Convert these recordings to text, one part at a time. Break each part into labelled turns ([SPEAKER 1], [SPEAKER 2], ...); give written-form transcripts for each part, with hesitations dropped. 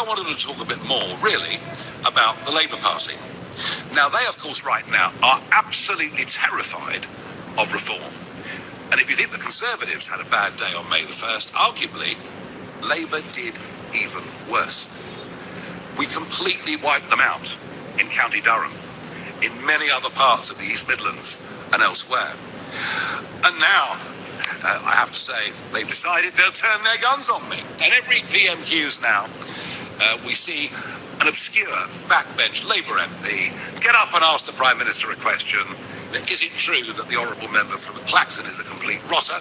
[SPEAKER 1] I wanted to talk a bit more, really, about the Labour Party. Now, they, of course, right now are absolutely terrified of reform. And if you think the Conservatives had a bad day on May the 1st, arguably, Labour did even worse. We completely wiped them out in County Durham, in many other parts of the East Midlands and elsewhere. And now, I have to say, they've decided they'll turn their guns on me. And every PMQs now, we see an obscure backbench Labour MP get up and ask the Prime Minister a question. Is it true that the honourable member from Clacton is a complete rotter?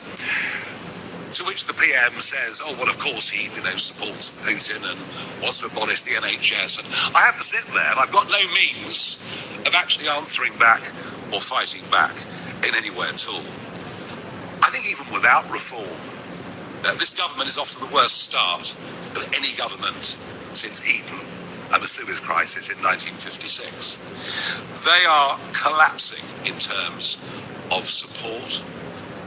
[SPEAKER 1] To which the PM says, oh, well, of course he, supports Putin and wants to abolish the NHS. And I have to sit there, and I've got no means of actually answering back or fighting back in any way at all. I think even without reform, this government is off to the worst start of any government since Eden and the Suez Crisis in 1956. They are collapsing in terms of support.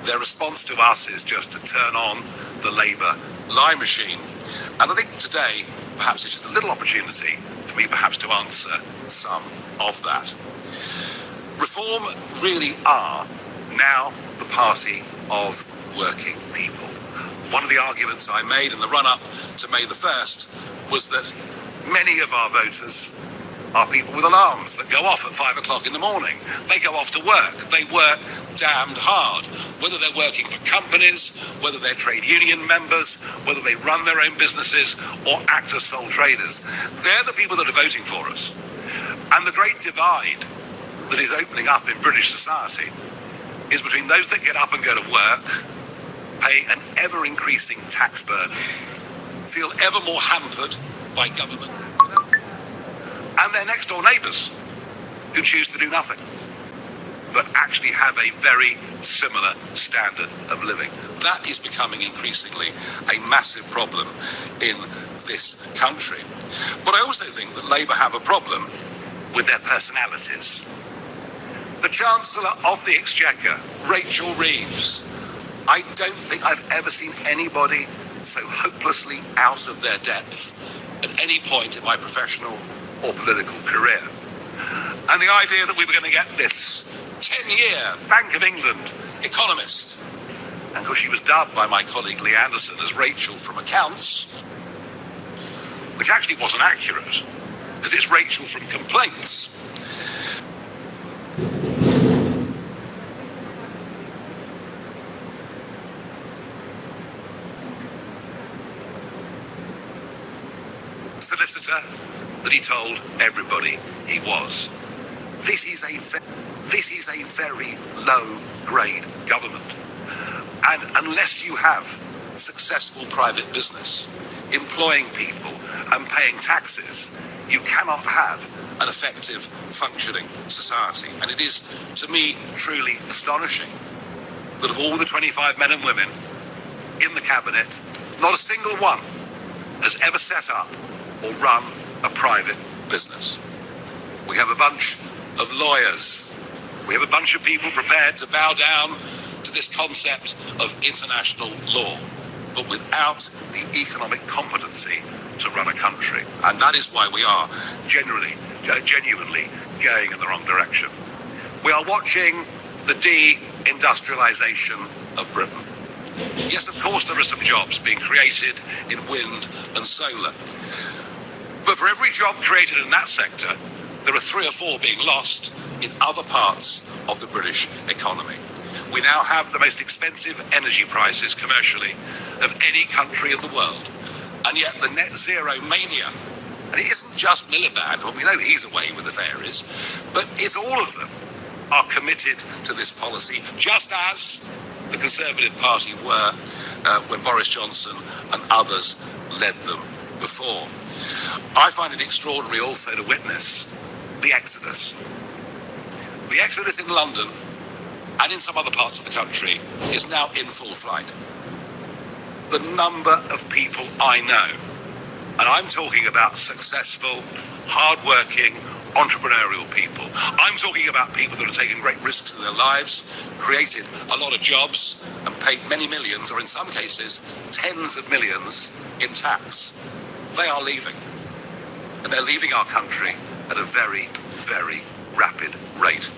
[SPEAKER 1] Their response to us is just to turn on the Labour lie machine. And I think today, perhaps it's just a little opportunity for me perhaps to answer some of that. Reform really are now the party of working people. One of the arguments I made in the run-up to May the 1st was that many of our voters are people with alarms that go off at 5 o'clock in the morning. They go off to work. They work damned hard. Whether they're working for companies, whether they're trade union members, whether they run their own businesses or act as sole traders. They're the people that are voting for us. And the great divide that is opening up in British society is between those that get up and go to work, pay an ever-increasing tax burden, feel ever more hampered by government, and their next-door neighbours who choose to do nothing, but actually have a very similar standard of living. That is becoming increasingly a massive problem in this country. But I also think that Labour have a problem with their personalities. The Chancellor of the Exchequer, Rachel Reeves, I don't think I've ever seen anybody so hopelessly out of their depth at any point in my professional or political career. And the idea that we were going to get this 10-year Bank of England economist, and of course she was dubbed by my colleague Lee Anderson as Rachel from accounts, which actually wasn't accurate, because it's Rachel from complaints. Solicitor that he told everybody he was. This is a very low-grade government. And unless you have successful private business, employing people and paying taxes, you cannot have an effective functioning society. And it is, to me, truly astonishing that of all the 25 men and women in the cabinet, not a single one has ever set up or run a private business. We have a bunch of lawyers. We have a bunch of people prepared to bow down to this concept of international law, but without the economic competency to run a country. And that is why we are genuinely going in the wrong direction. We are watching the de-industrialization of Britain. Yes, of course, there are some jobs being created in wind and solar. But for every job created in that sector, there are 3 or 4 being lost in other parts of the British economy. We now have the most expensive energy prices commercially of any country in the world. And yet the net zero mania, and it isn't just Miliband, well, we know he's away with the fairies, but it's all of them are committed to this policy, just as the Conservative Party were when Boris Johnson and others led them before. I find it extraordinary also to witness the exodus. The exodus in London and in some other parts of the country is now in full flight. The number of people I know, and I'm talking about successful, hard-working, entrepreneurial people. I'm talking about people that have taken great risks in their lives, created a lot of jobs, and paid many millions, or in some cases, tens of millions in tax. They are leaving. they're leaving our country at a very, very rapid rate.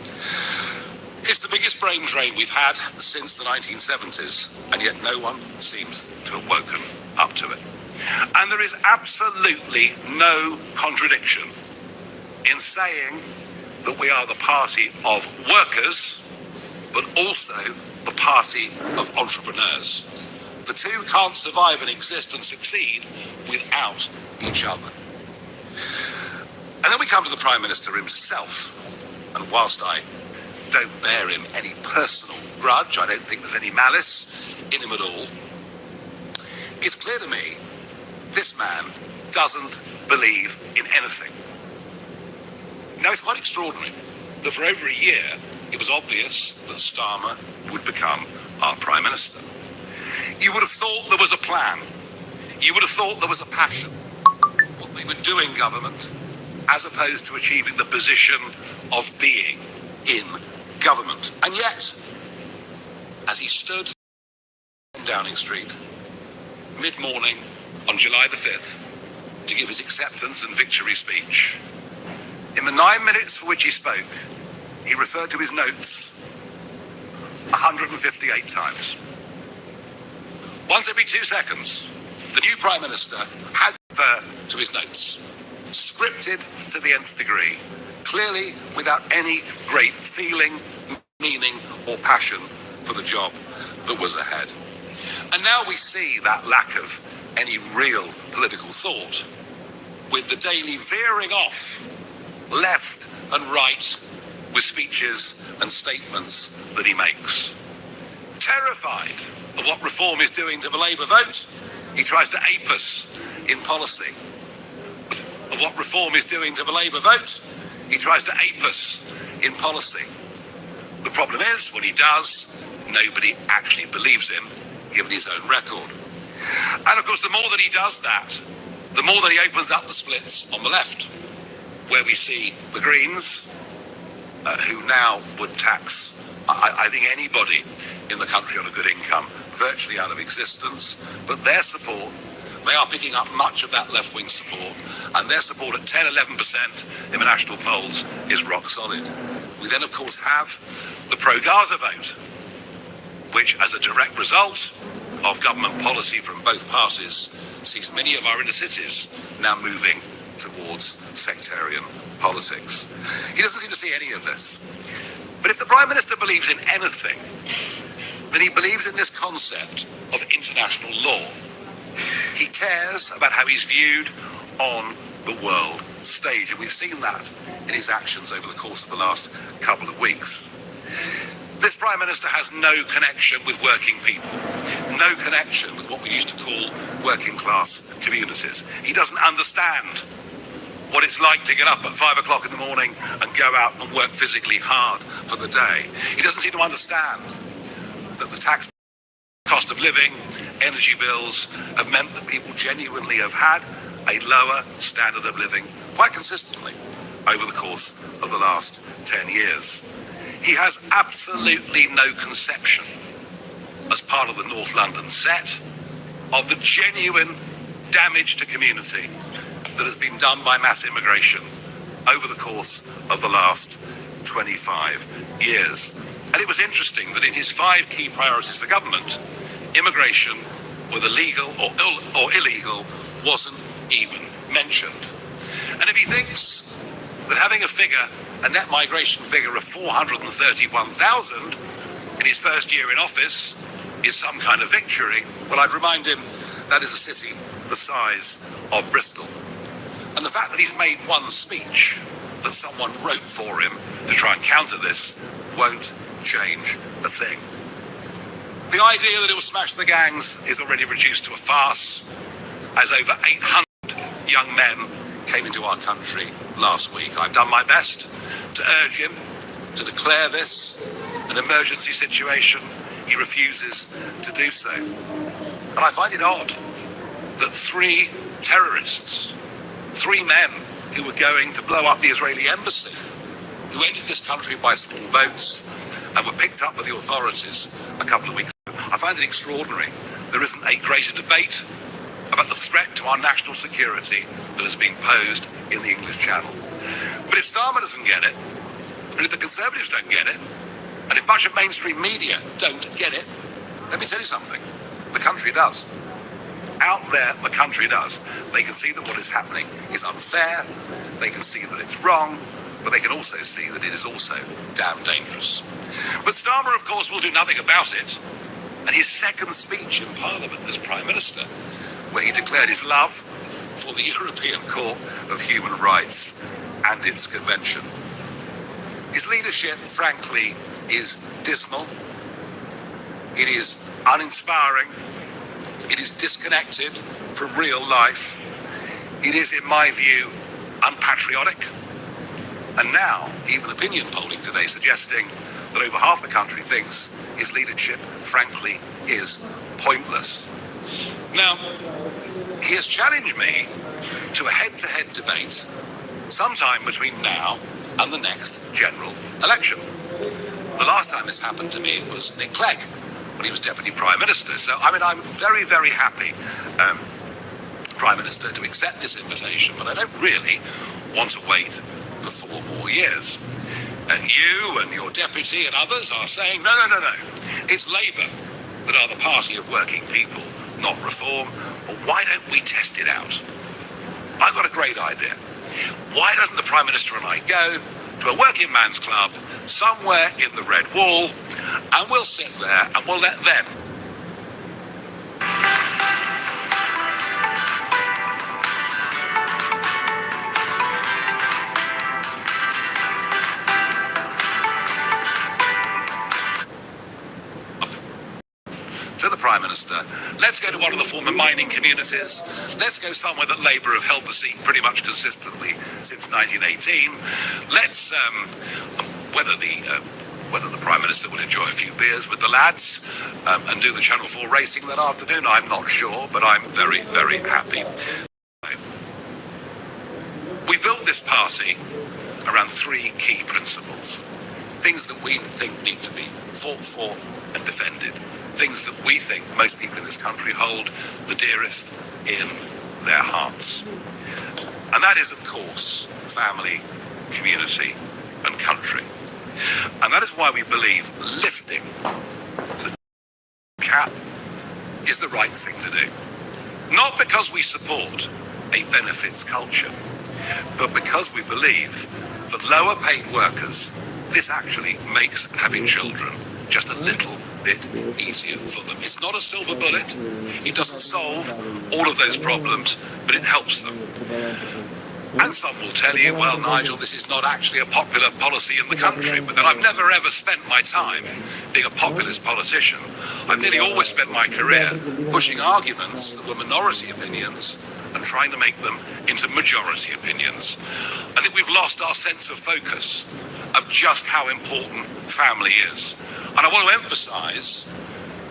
[SPEAKER 1] It's the biggest brain drain we've had since the 1970s, and yet no one seems to have woken up to it. And there is absolutely no contradiction in saying that we are the party of workers, but also the party of entrepreneurs. The two can't survive and exist and succeed without each other. And then we come to the Prime Minister himself, and whilst I don't bear him any personal grudge, I don't think there's any malice in him at all, it's clear to me this man doesn't believe in anything. Now, it's quite extraordinary that for over a year it was obvious that Starmer would become our Prime Minister. You would have thought there was a plan. You would have thought there was a passion. What they would do in government, as opposed to achieving the position of being in government. And yet, as he stood in Downing Street, mid-morning on July the 5th, to give his acceptance and victory speech, in the 9 minutes for which he spoke, he referred to his notes 158 times. Once every 2 seconds, the new Prime Minister had to refer to his notes, scripted to the nth degree, clearly without any great feeling, meaning or passion for the job that was ahead. And now we see that lack of any real political thought, with the daily veering off left and right with speeches and statements that he makes. Terrified of what reform is doing to the Labour vote, he tries to ape us in policy. Of what reform is doing to the Labour vote, he tries to ape us in policy. The problem is, when he does, nobody actually believes him, given his own record. And of course, the more that he does that, the more that he opens up the splits on the left, where we see the Greens, who now would tax, I think, anybody in the country on a good income virtually out of existence. But their support, they are picking up much of that left-wing support, and their support at 10-11% in the national polls is rock solid. We then, of course, have the pro-Gaza vote, which, as a direct result of government policy from both parties, sees many of our inner cities now moving towards sectarian politics. He doesn't seem to see any of this. But if the Prime Minister believes in anything, then he believes in this concept of international law. He cares about how he's viewed on the world stage, and we've seen that in his actions over the course of the last couple of weeks. This Prime Minister has no connection with working people, no connection with what we used to call working class communities. He doesn't understand what it's like to get up at 5 o'clock in the morning and go out and work physically hard for the day. He doesn't seem to understand that the tax, cost of living, energy bills have meant that people genuinely have had a lower standard of living quite consistently over the course of the last 10 years. He has absolutely no conception, as part of the North London set, of the genuine damage to community that has been done by mass immigration over the course of the last 25 years. And it was interesting that in his 5 key priorities for government, immigration, whether legal or illegal, wasn't even mentioned. And if he thinks that having a net migration figure of 431,000 in his first year in office is some kind of victory, well, I'd remind him that is a city the size of Bristol. And the fact that he's made one speech that someone wrote for him to try and counter this won't change a thing. The idea that it will smash the gangs is already reduced to a farce, as over 800 young men came into our country last week. I've done my best to urge him to declare this an emergency situation. He refuses to do so. And I find it odd that 3 terrorists, 3 men who were going to blow up the Israeli embassy, who entered this country by small boats and were picked up by the authorities a couple of weeks ago. I find it extraordinary there isn't a greater debate about the threat to our national security that has been posed in the English Channel. But if Starmer doesn't get it, and if the Conservatives don't get it, and if much of mainstream media don't get it, let me tell you something, the country does. Out there, the country does. They can see that what is happening is unfair, they can see that it's wrong, but they can also see that it is also damn dangerous. But Starmer, of course, will do nothing about it. And his second speech in Parliament as Prime Minister, where he declared his love for the European Court of Human Rights and its convention. His leadership, frankly, is dismal. It is uninspiring. It is disconnected from real life. It is, in my view, unpatriotic. And now, even opinion polling today suggesting that over half the country thinks his leadership, frankly, is pointless. Now, he has challenged me to a head-to-head debate sometime between now and the next general election. The last time this happened to me was Nick Clegg, when he was Deputy Prime Minister. So, I'm very, very happy, Prime Minister, to accept this invitation, but I don't really want to wait for 4 more years. And you and your deputy and others are saying, no, it's Labour that are the party of working people, not Reform. Well, why don't we test it out? I've got a great idea. Why doesn't the Prime Minister and I go to a working man's club somewhere in the Red Wall, and we'll sit there and we'll let them to the Prime Minister. Let's go to one of the former mining communities. Let's go somewhere that Labour have held the seat pretty much consistently since 1918. Let's, whether the Prime Minister will enjoy a few beers with the lads and do the Channel 4 racing that afternoon, I'm not sure, but I'm very, very happy. We built this party around 3 key principles. Things that we think need to be fought for and defended. Things that we think most people in this country hold the dearest in their hearts. And that is, of course, family, community, and country. And that is why we believe lifting the cap is the right thing to do. Not because we support a benefits culture, but because we believe for lower paid workers, this actually makes having children just a little bit easier for them. It's not a silver bullet. It doesn't solve all of those problems, but it helps them. And some will tell you, well, Nigel, this is not actually a popular policy in the country, but then I've never ever spent my time being a populist politician. I've nearly always spent my career pushing arguments that were minority opinions and trying to make them into majority opinions. I think we've lost our sense of focus of just how important family is. And I want to emphasise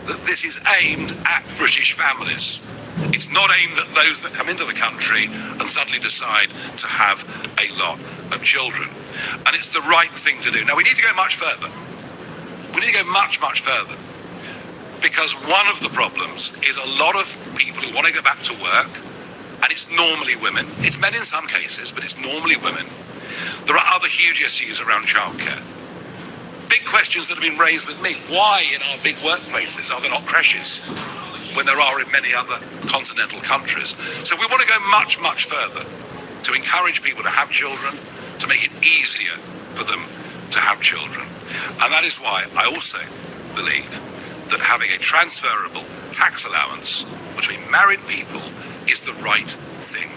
[SPEAKER 1] that this is aimed at British families. It's not aimed at those that come into the country and suddenly decide to have a lot of children. And it's the right thing to do. Now, we need to go much further. We need to go much, much further. Because one of the problems is a lot of people who want to go back to work, and it's normally women. It's men in some cases, but it's normally women. There are other huge issues around childcare. Big questions that have been raised with me. Why in our big workplaces are there not creches when there are in many other continental countries? So we want to go much, much further to encourage people to have children, to make it easier for them to have children. And that is why I also believe that having a transferable tax allowance between married people is the right thing